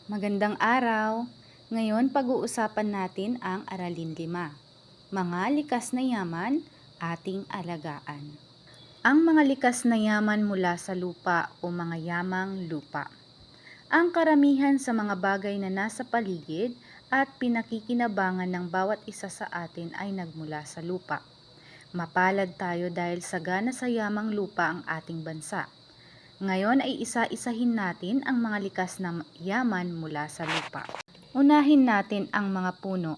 Magandang araw! Ngayon pag-uusapan natin ang Aralin 5. Mga likas na yaman, ating alagaan. Ang mga likas na yaman mula sa lupa o mga yamang lupa. Ang karamihan sa mga bagay na nasa paligid at pinakikinabangan ng bawat isa sa atin ay nagmula sa lupa. Mapalad tayo dahil sagana sa yamang lupa ang ating bansa. Ngayon ay isa-isahin natin ang mga likas na yaman mula sa lupa. Unahin natin ang mga puno.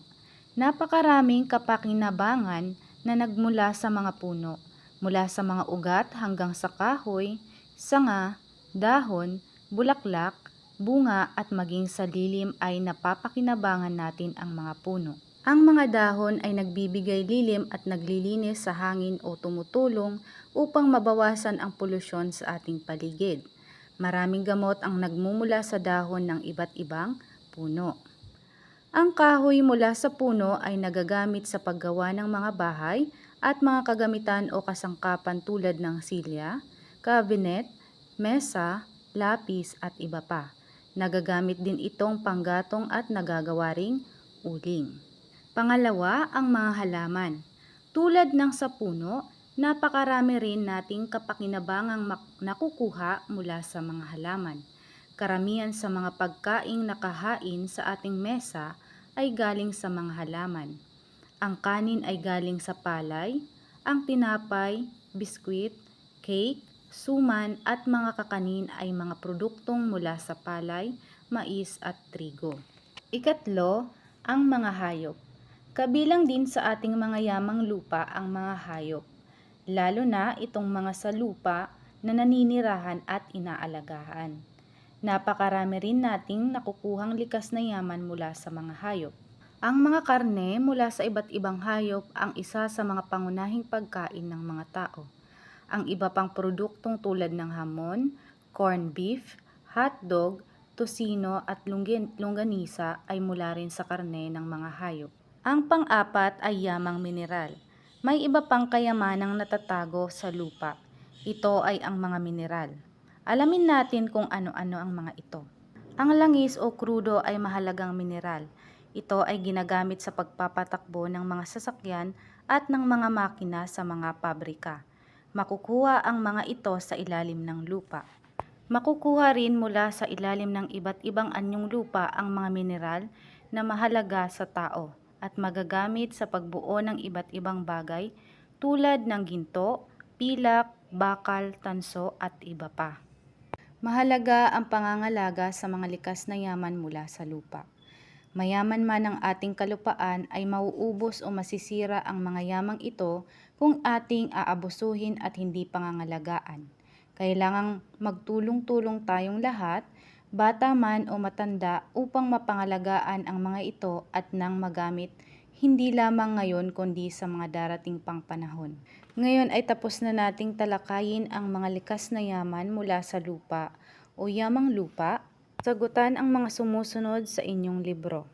Napakaraming kapakinabangan na nagmula sa mga puno, mula sa mga ugat hanggang sa kahoy, sanga, dahon, bulaklak, bunga at maging sa lilim ay napapakinabangan natin ang mga puno. Ang mga dahon ay nagbibigay lilim at naglilinis sa hangin o tumutulong upang mabawasan ang polusyon sa ating paligid. Maraming gamot ang nagmumula sa dahon ng iba't ibang puno. Ang kahoy mula sa puno ay nagagamit sa paggawa ng mga bahay at mga kagamitan o kasangkapan tulad ng silya, cabinet, mesa, lapis at iba pa. Nagagamit din itong panggatong at nagagawa ring uling. Pangalawa, ang mga halaman. Tulad ng sa puno, napakarami rin nating kapakinabangang nakukuha mula sa mga halaman. Karamihan sa mga pagkaing nakahain sa ating mesa ay galing sa mga halaman. Ang kanin ay galing sa palay, ang tinapay, biskwit, cake, suman at mga kakanin ay mga produktong mula sa palay, mais at trigo. Ikatlo, ang mga hayop. Kabilang din sa ating mga yamang lupa ang mga hayop, lalo na itong mga sa lupa na naninirahan at inaalagaan. Napakarami rin nating nakukuhang likas na yaman mula sa mga hayop. Ang mga karne mula sa iba't ibang hayop ang isa sa mga pangunahing pagkain ng mga tao. Ang iba pang produktong tulad ng hamon, corned beef, hotdog, tosino at longganisa ay mula rin sa karne ng mga hayop. Ang pang-apat ay yamang mineral. May iba pang kayamanang natatago sa lupa. Ito ay ang mga mineral. Alamin natin kung ano-ano ang mga ito. Ang langis o krudo ay mahalagang mineral. Ito ay ginagamit sa pagpapatakbo ng mga sasakyan at ng mga makina sa mga pabrika. Makukuha ang mga ito sa ilalim ng lupa. Makukuha rin mula sa ilalim ng iba't ibang anyong lupa ang mga mineral na mahalaga sa tao at magagamit sa pagbuo ng iba't ibang bagay tulad ng ginto, pilak, bakal, tanso at iba pa. Mahalaga ang pangangalaga sa mga likas na yaman mula sa lupa. Mayaman man ang ating kalupaan ay mauubos o masisira ang mga yamang ito kung ating aabusuhin at hindi pangangalagaan. Kailangang magtulong-tulong tayong lahat, bata man o matanda, upang mapangalagaan ang mga ito at nang magamit hindi lamang ngayon kundi sa mga darating pang panahon. Ngayon ay tapos na nating talakayin ang mga likas na yaman mula sa lupa o yamang lupa. Sagutan ang mga sumusunod sa inyong libro.